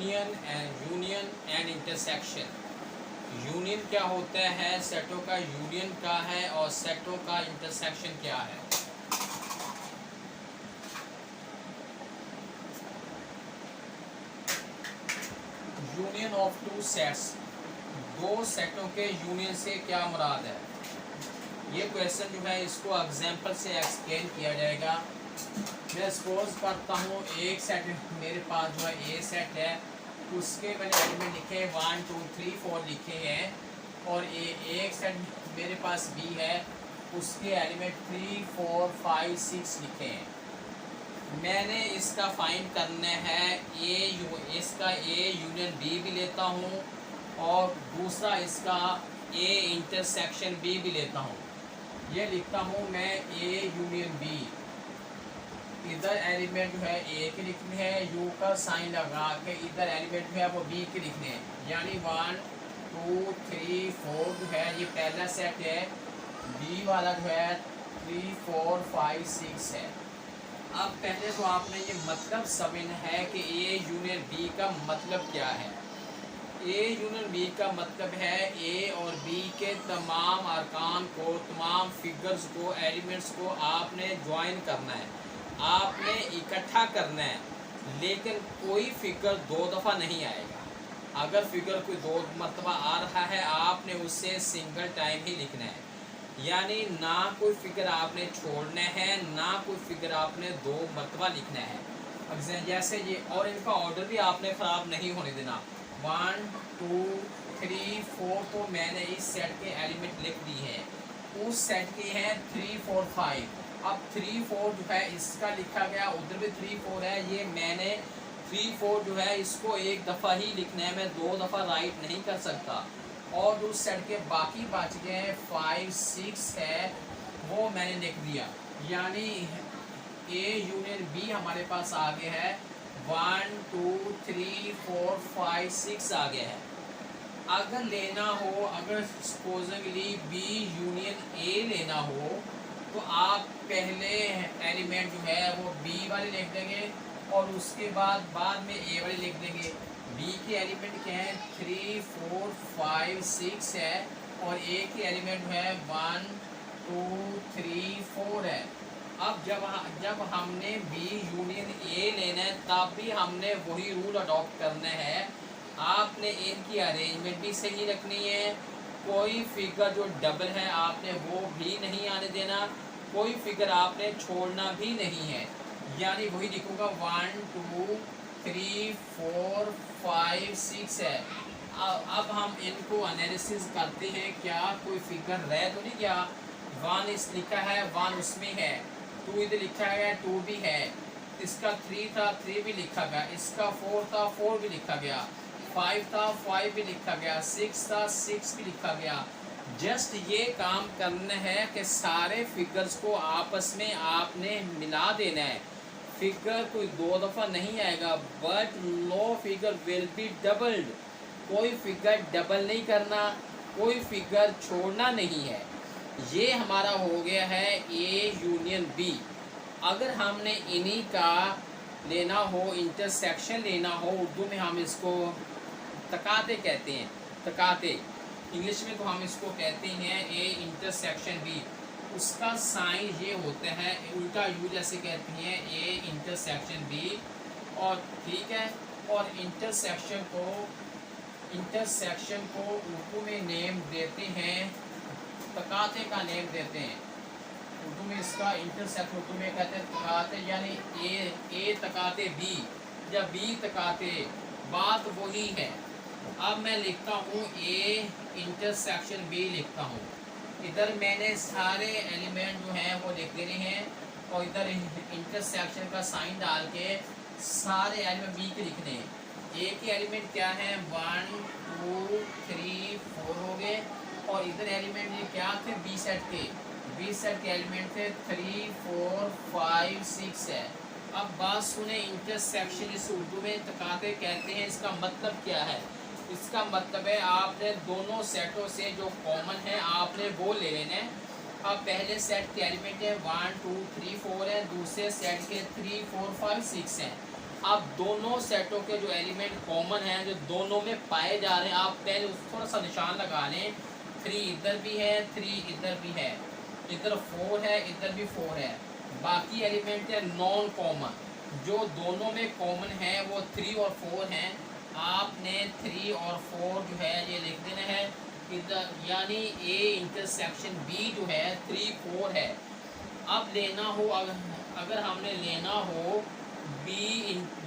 Union and intersection. Union क्या होता है, सेटों का यूनियन क्या है और सेटों का इंटरसेक्शन क्या है। यूनियन ऑफ टू सेट्स, दो सेटों के यूनियन से क्या मुराद है। ये क्वेश्चन जो है इसको एग्जाम्पल से एक्सप्लेन किया जाएगा। मैं सपोज करता हूँ एक सेट मेरे पास जो है ए सेट है, उसके मैंने एलिमेंट लिखे 1 2 3 4 लिखे हैं, और एक सेट मेरे पास बी है, उसके एलिमेंट 3 4 5 6 लिखे हैं। मैंने इसका फाइंड करना है इसका ए यूनियन बी भी लेता हूँ और दूसरा इसका ए इंटरसेक्शन बी भी लेता हूँ। ये लिखता हूँ मैं ए यूनियन बी। इधर एलिमेंट जो है ए के लिखने हैं, यू का साइन लगा के इधर एलिमेंट जो है वो बी के लिखने हैं, यानी 1 2 3 4 जो है ये पहला सेट है, बी वाला जो है 3 4 5 6 है। अब पहले तो आपने ये मतलब समझना है कि ए यूनियन बी का मतलब क्या है। ए यूनियन बी का मतलब है ए और बी के तमाम अरकान को, तमाम फिगर्स को, एलिमेंट्स को आपने ज्वाइन करना है, आपने इकट्ठा करना है। लेकिन कोई फिगर दो दफ़ा नहीं आएगा। अगर फिगर कोई दो मरतबा आ रहा है, आपने उससे सिंगल टाइम ही लिखना है, यानी ना कोई फिगर आपने छोड़ना है, ना कोई फिगर आपने दो मरतबा लिखना है। जैसे ये, और इनका ऑर्डर भी आपने ख़राब नहीं होने देना। 1 2 3 4 तो मैंने इस सेट के एलिमेंट लिख दी हैं, उस सेट के हैं 3 4 5। अब 3 4 जो है इसका लिखा गया, उधर भी 3 4 है, ये मैंने 3 4 जो है इसको एक दफ़ा ही लिखना है, मैं दो दफ़ा राइट नहीं कर सकता। और उस सेट के बाकी बच गए 5 6 है, वो मैंने लिख दिया, यानी ए यूनियन बी हमारे पास आ गया है। 1 2 3 4 5 6 आ गया है। अगर लेना हो, अगर सपोजिंगली बी यूनियन ए लेना हो, तो आप पहले एलिमेंट जो है वो बी वाले लिख देंगे और उसके बाद में ए वाले लिख देंगे। बी के एलिमेंट क्या है 3 4 5 6 है, और ए के एलिमेंट जो है 1 2 3 4 है। अब जब हमने बी यूनियन ए लेना है, तब भी हमने वही रूल अडॉप्ट करना है। आपने इनकी अरेंजमेंट भी सही रखनी है, कोई फिगर जो डबल है आपने वो भी नहीं आने देना, कोई फिगर आपने छोड़ना भी नहीं है, यानी वही लिखूँगा 1 2 3 4 5 6 है। अब हम इनको एनालिसिस करते हैं, क्या कोई फिगर रह तो नहीं गया। 1 इस लिखा है, 1 उसमें है, 2 इधर लिखा है, 2 भी है, इसका 3 था, 3 भी लिखा गया, इसका 4 था, 4 भी लिखा गया, 5 था, 5 भी लिखा गया, 6 था, 6 भी लिखा गया। जस्ट ये काम करना है कि सारे फिगर्स को आपस में आपने मिला देना है। फिगर कोई दो दफ़ा नहीं आएगा, but know figure will be doubled. कोई फिगर डबल नहीं करना, कोई फिगर छोड़ना नहीं है। ये हमारा हो गया है ए यूनियन बी। अगर हमने इन्हीं का लेना हो, इंटरसेक्शन लेना हो, उर्दू में हम इसको तकाते कहते हैं, तकाते। इंग्लिश में तो हम इसको कहते हैं ए इंटरसेक्शन बी। उसका साइन ये होता है, उल्टा यू जैसे कहते हैं, ए इंटरसेक्शन बी। और ठीक है, और इंटरसेक्शन को उर्दू में नेम देते हैं, तकाते का नेम देते हैं। उर्दू में इसका इंटरसेक्शन उर्दू में कहते हैं तकाते, यानी ए तकाते बी या बी तकाते, बात वही है। अब मैं लिखता हूँ ए इंटरसेक्शन बी लिखता हूँ। इधर मैंने सारे एलिमेंट जो हैं वो लिख देने हैं, और इधर इंटरसेक्शन का साइन डाल के सारे एलिमेंट बी के लिखने हैं। ए के एलिमेंट क्या है 1 2 3 4 हो गए, और इधर एलिमेंट ये क्या थे बी सेट के, बी सेट के एलिमेंट थे 3 4 5 6 है। अब बात सुने, इंटरसेक्शन इस उर्दू में तकाते कहते हैं, इसका मतलब क्या है। इसका मतलब है आपने दोनों सेटों से जो कॉमन है आपने वो ले लेना है। अब पहले सेट के एलिमेंट है 1 2 3 4 है, दूसरे सेट के 3 4 5 6 हैं। अब दोनों सेटों के जो एलिमेंट कॉमन हैं, जो दोनों में पाए जा रहे हैं, आप पहले थोड़ा सा निशान लगा लें। 3 इधर भी है, 3 इधर भी है, इधर 4 है, इधर भी 4 है। बाकी एलिमेंट है नॉन कॉमन, जो दोनों में कॉमन है वो 3 और 4 हैं। आपने 3 और 4 जो है ये लिख देना है इधर, यानी ए इंटरसेक्शन बी जो है 3 4 है। अब लेना हो, अगर हमने लेना हो बी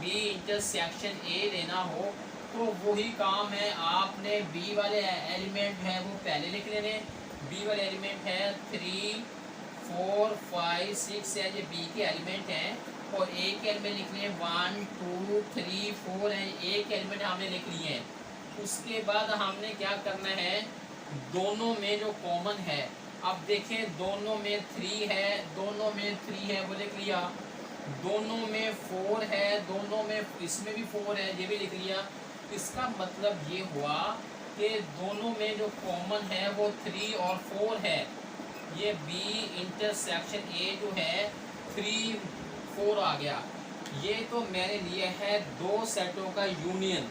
इंटरसेक्शन ए लेना हो, तो वही काम है। आपने बी वाले एलिमेंट है वो पहले लिख लेने। बी वाले एलिमेंट है 3 4 5 6 है, ये बी के एलिमेंट हैं। और ए के एलिमेंट लिख लिए 1 2 3 4 है, ए के एलिमेंट हमने लिख लिए हैं। उसके बाद हमने क्या करना है, दोनों में जो कॉमन है, अब देखें दोनों में 3 है, दोनों में 3 है वो लिख लिया। दोनों में 4 है, दोनों में इसमें भी 4 है, ये भी लिख लिया। इसका मतलब ये हुआ कि दोनों में जो कॉमन है वो 3 और 4 है। ये बी इंटरसेक्शन ए जो है 3 4 आ गया। ये तो मैंने लिया है दो सेटों का यूनियन।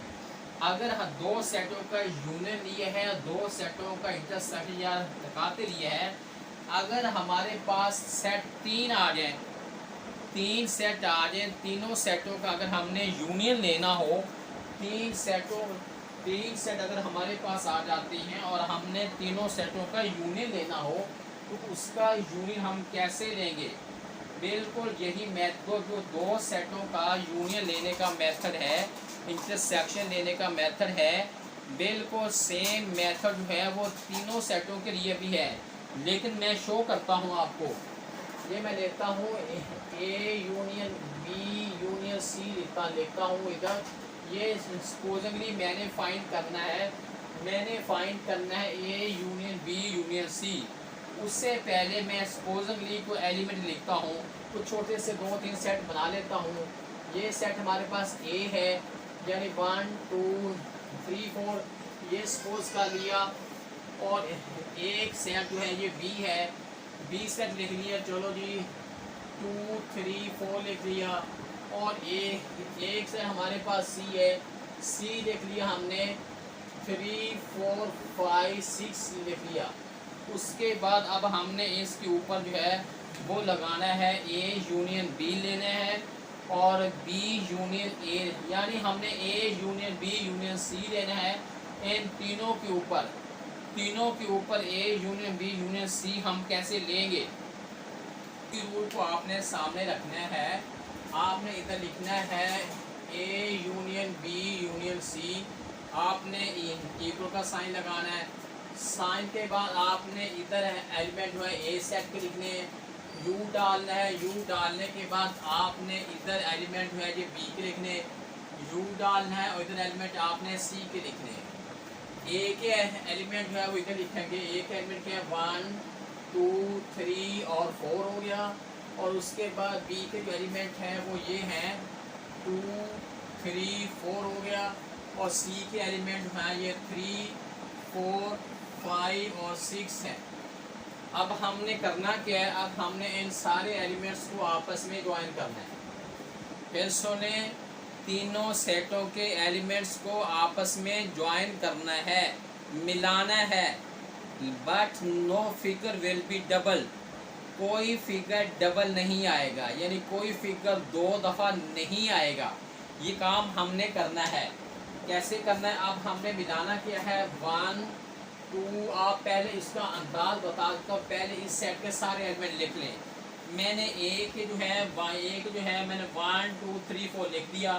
अगर दो सेटों का यूनियन लिए है, दो सेटों का इंटरसेक्शन या तकाते लिए है, अगर हमारे पास सेट 3 आ जाए, 3 सेट आ जाए, तीनों सेटों का अगर हमने यूनियन लेना हो, 3 सेट अगर हमारे पास आ जाते हैं और हमने तीनों सेटों का यूनियन लेना हो, तो उसका यूनियन हम कैसे लेंगे? बिल्कुल यही मेथड जो दो सेटों का यूनियन लेने का मेथड है, इंटरसेक्शन लेने का मेथड है, बिल्कुल सेम मेथड जो है वो तीनों सेटों के लिए भी है। लेकिन मैं शो करता हूँ आपको। ये मैं लेता हूँ A union B union C लेता हूँ इधर। ये सपोजिंगली मैंने फाइंड करना है A union B union C. उससे पहले मैं सपोजिंगली को एलिमेंट लिखता हूँ, तो छोटे से 2-3 सेट बना लेता हूँ। ये सेट हमारे पास ए है, यानी 1 2 3 4 ये सपोज कर लिया। और एक सेट जो है ये बी है, बी सेट लिख लिया। चलो जी 2 3 4 लिख लिया। और एक से हमारे पास सी है, सी लिख लिया हमने। 3 4 5 6 लिख लिया। उसके बाद अब हमने इसके ऊपर जो है वो लगाना है ए यूनियन बी लेने हैं और बी यूनियन ए, यानी हमने A union B union C लेना है। इन तीनों के ऊपर A union B union C हम कैसे लेंगे, इस रूल को आपने सामने रखना है। आपने इधर लिखना है A union B union C. आपने इक्वल का साइन लगाना है। साइन के बाद आपने इधर एलिमेंट जो है ए सेट के लिखने हैं, यू डालना है। यू डालने के बाद आपने इधर एलिमेंट जो है ये बी के लिखने, यू डालना है। और इधर एलिमेंट आपने सी के लिखने। ए के एलिमेंट जो है वो इधर लिखेंगे। ए के एलिमेंट क्या है 1 2 3 और 4 हो गया। और उसके बाद बी के जो एलिमेंट हैं वो ये हैं 2 3 4 हो गया। और सी के एलिमेंट हैं ये 3 4 5 और 6 है। अब हमने करना क्या है, अब हमने इन सारे एलिमेंट्स को आपस में ज्वाइन करना है। फिर सुने, तीनों सेटों के एलिमेंट्स को आपस में ज्वाइन करना है, मिलाना है। But know figure will be double, कोई फिगर डबल नहीं आएगा, यानी कोई फिगर 2 दफ़ा नहीं आएगा। ये काम हमने करना है। कैसे करना है, अब हमने मिलाना क्या है 1 2। आप पहले इसका अंदाज बता देता हूँ, पहले इस सेट के सारे एलिमेंट लिख लें। मैंने ए के जो है मैंने 1 2 3 4 लिख दिया।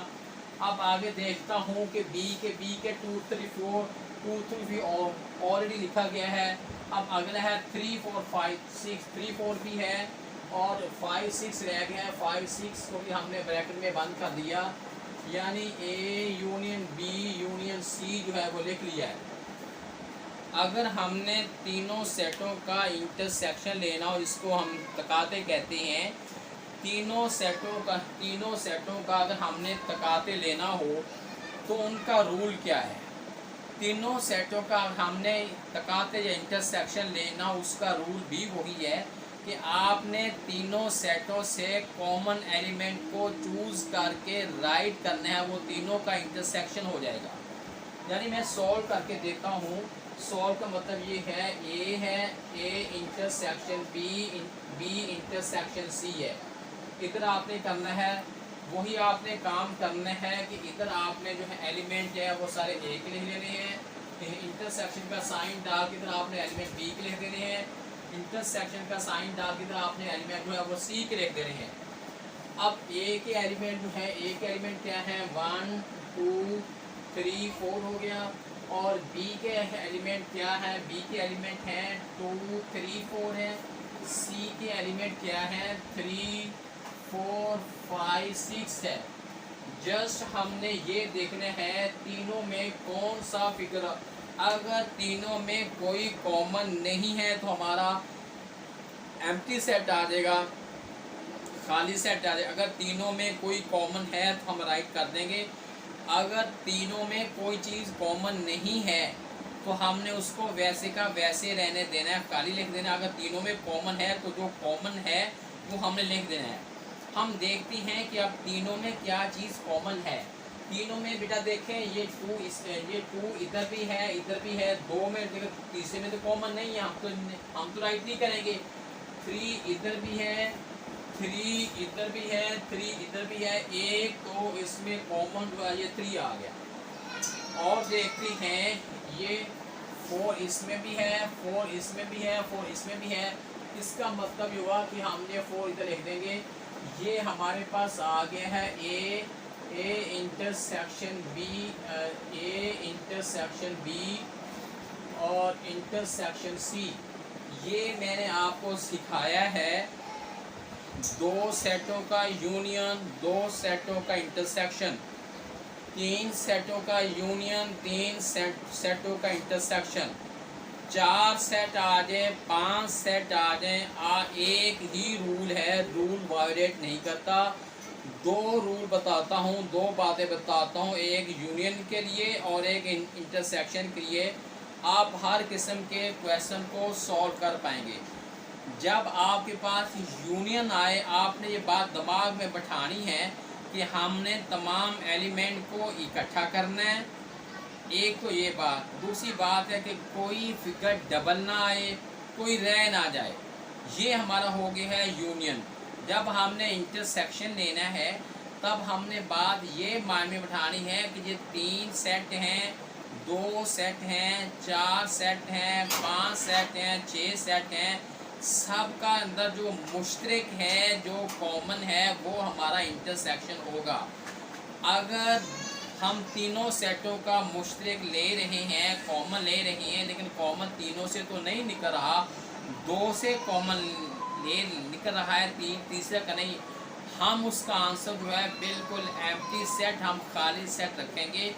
अब आगे देखता हूँ कि बी के 2 3 4 ऑलरेडी लिखा गया है। अब अगला है 3 4 5 6, 3 4 भी है और 5 6 रह गया है। 5 6 को भी हमने ब्रैकेट में बंद कर दिया, यानी A union B union C जो है वो लिख लिया है। अगर हमने तीनों सेटों का इंटरसेक्शन लेना हो, इसको हम तकाते कहते हैं। तीनों सेटों का अगर हमने तकाते लेना हो तो उनका रूल क्या है? तीनों सेटों का हमने तकाते या इंटरसेक्शन लेना, उसका रूल भी वही है कि आपने तीनों सेटों से कॉमन एलिमेंट को चूज करके राइट करना है, वो तीनों का इंटरसेक्शन हो जाएगा। यानी मैं सॉल्व करके देखता हूँ। सॉल्व का मतलब ये है A intersection B intersection C है। इधर आपने करना है वही आपने काम करना है कि इधर आपने जो है एलिमेंट है वो सारे ए के लिख लेने हैं, इंटरसेक्शन का साइन डाल के इधर आपने एलिमेंट बी के लिख देने हैं, इंटरसेक्शन का साइन डाल के इधर आपने एलिमेंट जो है वो सी के लिख देने हैं। अब ए के एलिमेंट जो है, ए के एलिमेंट क्या है 1 2 3 4 हो गया, और बी के एलिमेंट क्या है, बी के एलिमेंट है 2 3 4 है, सी के एलिमेंट क्या है 3 4 5 6 है। जस्ट हमने ये देखना है तीनों में कौन सा फिगर, अगर तीनों में कोई कॉमन नहीं है तो हमारा एम्प्टी सेट आ जाएगा, खाली सेट आ जाएगा। अगर तीनों में कोई कॉमन है तो हम राइट कर देंगे, अगर तीनों में कोई चीज़ कॉमन नहीं है तो हमने उसको वैसे का वैसे रहने देना है, खाली लिख देना है। अगर तीनों में कॉमन है तो जो कॉमन है वो हमने लिख देना है। हम देखते हैं कि अब तीनों में क्या चीज़ कॉमन है। तीनों में बेटा देखें ये 2 इधर भी है, इधर भी है, 2 में देखो, तीसरे में तो कॉमन नहीं है, हम तो राइट नहीं करेंगे। 3 इधर भी है, 3 इधर भी है, 3 इधर भी है, एक तो इसमें कॉमन जो है ये 3 आ गया। और देखते हैं ये 4 इसमें भी है, 4 इसमें भी है, 4 इसमें भी है। इसका मतलब ये हुआ कि हमने 4 इधर लिख देंगे। ये हमारे पास आ गया है ए इंटरसेक्शन बी और इंटरसेक्शन सी। ये मैंने आपको सिखाया है दो सेटों का यूनियन, दो सेटों का इंटरसेक्शन, 3 सेटों का यूनियन, 3 सेटों का इंटरसेक्शन, 4 सेट आ जाए, 5 सेट आ जाए, एक ही रूल है, रूल वायलेट नहीं करता। 2 रूल बताता हूँ, 2 बातें बताता हूँ, एक यूनियन के लिए और एक इंटरसेक्शन के लिए। आप हर किस्म के क्वेश्चन को सॉल्व कर पाएंगे। जब आपके पास यूनियन आए, आपने ये बात दिमाग में बैठानी है कि हमने तमाम एलिमेंट को इकट्ठा करना है। एक तो ये बात, दूसरी बात है कि कोई फिगर डबल ना आए, कोई रह ना जाए। ये हमारा हो गया है यूनियन। जब हमने इंटरसेक्शन लेना है तब हमने बात ये मान में बैठानी है कि ये 3 सेट हैं, 2 सेट हैं, 4 सेट हैं, 5 सेट हैं, 6 सेट हैं, सब का अंदर जो मुश्तरक है, जो कॉमन है, वो हमारा इंटरसेक्शन होगा। अगर हम तीनों सेटों का मुश्तरक ले रहे हैं, कॉमन ले रहे हैं, लेकिन कॉमन तीनों से तो नहीं निकल रहा, 2 से कॉमन निकल रहा है, तीसरे का नहीं, हम उसका आंसर जो है बिल्कुल एम्प्टी सेट, हम खाली सेट रखेंगे।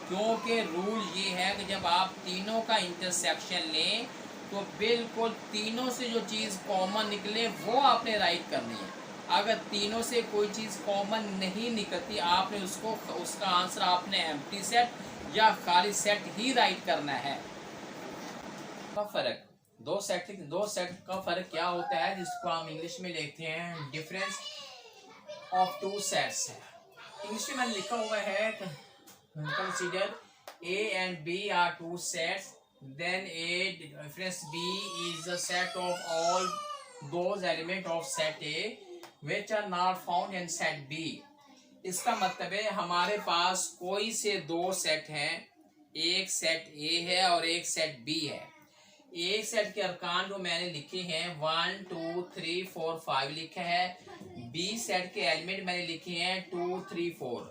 क्योंकि रूल ये है कि जब आप तीनों का इंटरसेक्शन लें तो बिल्कुल तीनों से जो चीज़ कॉमन निकले वो आपने राइट करनी है। अगर तीनों से कोई चीज़ कॉमन नहीं निकलती, आपने उसका आंसर आपने एम्प्टी सेट या खाली सेट ही राइट करना है। का फर्क, दो सेट का फर्क क्या होता है, जिसको हम इंग्लिश में लिखते हैं डिफरेंस ऑफ 2 सेट्स है। इंग्लिश में मैंने लिखा हुआ है consider A and B are 2 sets, then A difference B is the set of all those elements of set A which are not found in set B। इसका मतलब है हमारे पास कोई से 2 सेट हैं, एक सेट A है और एक सेट B है। एक सेट के अरकान जो मैंने लिखे हैं 1 2 3 4 5 लिखा है, B सेट के एलिमेंट मैंने लिखे हैं 2 3 4।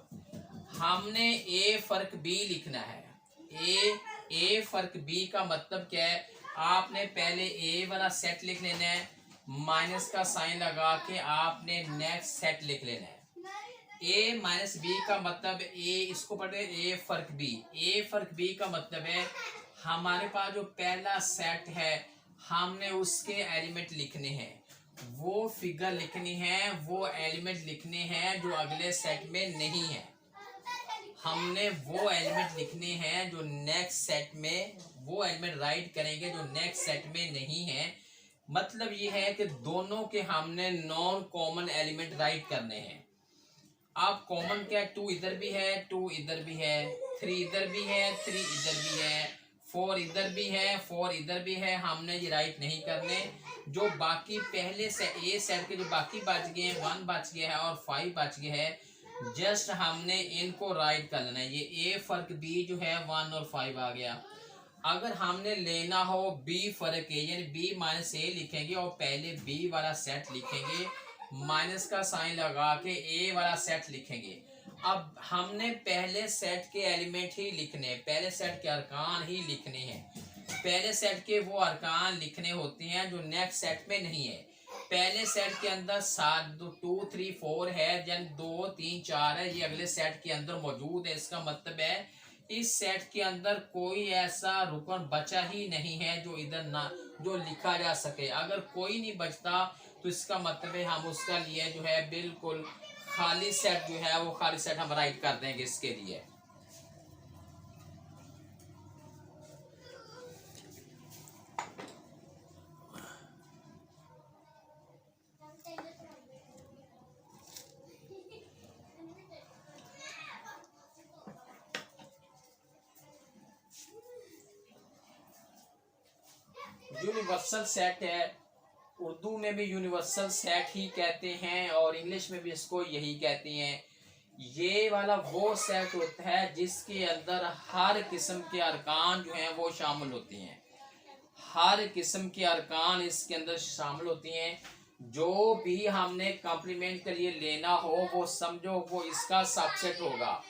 हमने ए फर्क बी लिखना है। ए फर्क बी का मतलब क्या है, आपने पहले ए वाला सेट लिख लेना है, माइनस का साइन लगा के आपने नेक्स्ट सेट लिख लेना है। ए माइनस बी का मतलब ए, इसको पढ़े ए फर्क बी। ए फर्क बी का मतलब है हमारे पास जो पहला सेट है हमने उसके एलिमेंट लिखने हैं, वो फिगर लिखनी है, वो एलिमेंट लिखने हैं जो अगले सेट में नहीं है। हमने वो एलिमेंट लिखने हैं जो नेक्स्ट सेट में, वो एलिमेंट राइट करेंगे जो नेक्स्ट सेट में नहीं है। मतलब ये है कि दोनों के हमने नॉन कॉमन एलिमेंट राइट करने हैं। अब कॉमन क्या है, 2 इधर भी है, 2 इधर भी है, 3 इधर भी है, 3 इधर भी है, 4 इधर भी है, 4 इधर भी है। हमने ये राइट नहीं करने। जो बाकी पहले से ए सेट के जो बाकी बच गए हैं, 1 बच गया है और 5 बच गया है, जस्ट हमने इनको राइट कर लेना है। ये ए फर्क बी जो है 1 और 5 आ गया। अगर हमने लेना हो बी फर्क ए, यानी बी माइनस ए लिखेंगे और पहले बी वाला सेट लिखेंगे, माइनस का साइन लगा के ए वाला सेट लिखेंगे। अब हमने पहले सेट के एलिमेंट ही लिखने, पहले सेट के अरकान ही लिखने हैं। पहले सेट के वो अरकान लिखने होते हैं जो नेक्स्ट सेट में नहीं है। पहले सेट के अंदर 2 3 4 है, जन 2 3 4 है, ये अगले सेट के अंदर मौजूद है। इसका मतलब है इस सेट के अंदर कोई ऐसा रुकन बचा ही नहीं है जो इधर ना जो लिखा जा सके। अगर कोई नहीं बचता तो इसका मतलब है हम उसका लिए जो है बिल्कुल खाली सेट जो है वो खाली सेट हम राइट कर देंगे इसके लिए। यूनिवर्सल सेट है, उर्दू में भी यूनिवर्सल सेट ही कहते हैं और इंग्लिश में भी इसको यही कहते हैं। ये वाला वो सेट होता है जिसके अंदर हर किस्म के अरकान जो हैं वो शामिल होते हैं। हर किस्म के अरकान इसके अंदर शामिल होती हैं। जो भी हमने कॉम्प्लीमेंट के लिए लेना हो वो समझो वो इसका सबसेट होगा।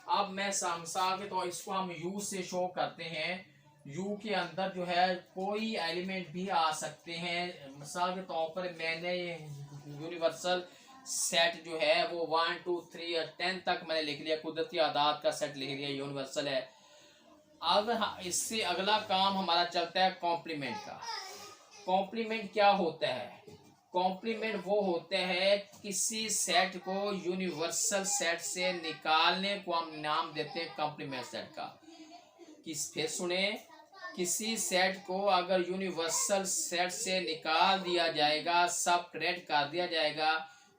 अब मैं समझा के तो इसको हम यू से शो करते हैं। यू के अंदर जो है कोई एलिमेंट भी आ सकते हैं। मिसाल के तौर पर मैंने यूनिवर्सल सेट जो है वो 1 2 3 और 10 तक मैंने लिख लिया, कुदरती आदात का सेट लिख लिया, यूनिवर्सल है। अब इससे अगला काम हमारा चलता है कॉम्प्लीमेंट का। कॉम्प्लीमेंट क्या होता है? कॉम्प्लीमेंट वो होते हैं किसी सेट को यूनिवर्सल सेट से निकालने को हम नाम देते हैं कॉम्प्लीमेंट सेट का। फिर सुने, किसी सेट को अगर यूनिवर्सल सेट से निकाल दिया जाएगा, सबट्रैक्ट कर दिया जाएगा,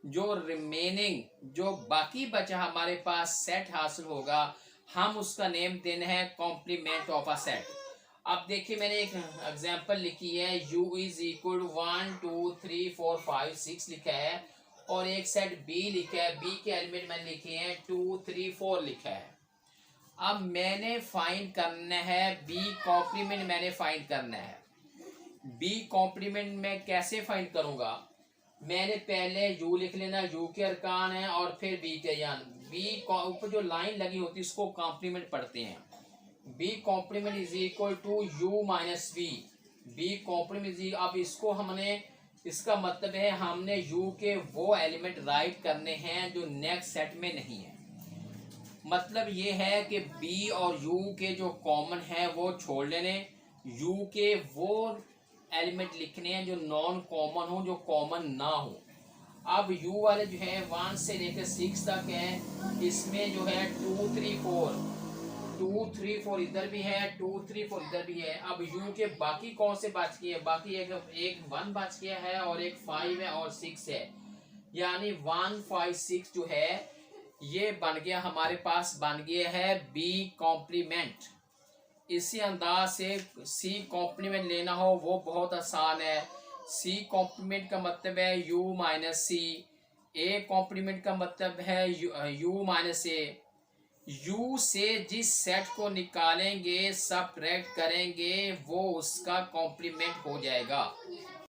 जो रिमेनिंग जो बाकी बचा हमारे पास सेट हासिल होगा, हम उसका नेम देना है कॉम्प्लीमेंट ऑफ अ सेट। अब देखिए मैंने एक एग्जांपल लिखी है, u इज इक्वल 1 2 3 4 5 6 लिखा है और एक सेट b लिखा है। b के एलिमेंट मैंने लिखे हैं 2 3 4 लिखा है। अब मैंने फाइंड करना है b कॉम्प्लीमेंट, मैंने फाइंड करना है। b कॉम्प्लीमेंट में कैसे फाइंड करूंगा? मैंने पहले u लिख लेना, u के अरकान है और फिर b के, यान b ऊपर जो लाइन लगी होती है इसको कॉम्प्लीमेंट पढ़ते हैं। b complement is equal to u minus v। b complement is, अब इसको हमने, इसका मतलब है हमने u के वो एलिमेंट राइट करने हैं जो नेक्स्ट सेट में नहीं है। मतलब ये है कि b और u के जो कॉमन है वो छोड़ लेने, u के वो एलिमेंट लिखने हैं जो नॉन कॉमन हो, जो कॉमन ना हो। अब u वाले जो है 1 से लेकर 6 तक है, इसमें जो है 2 3 4 इधर भी है, 2 3 4 इधर भी है। अब u के बाकी कौन से बच गए? बाकी एक 1 बच गया है और एक 5 है और 6 है, यानी 1 5 6 जो है ये बन गया हमारे पास, बन गया है b कॉम्प्लीमेंट। इसी अंदाज से c कॉम्प्लीमेंट लेना हो वो बहुत आसान है। c कॉम्प्लीमेंट का मतलब है u minus c, a complement का मतलब है u माइनस a। u से जिस सेट को निकालेंगे, सबट्रैक्ट करेंगे, वो उसका कॉम्प्लीमेंट हो जाएगा।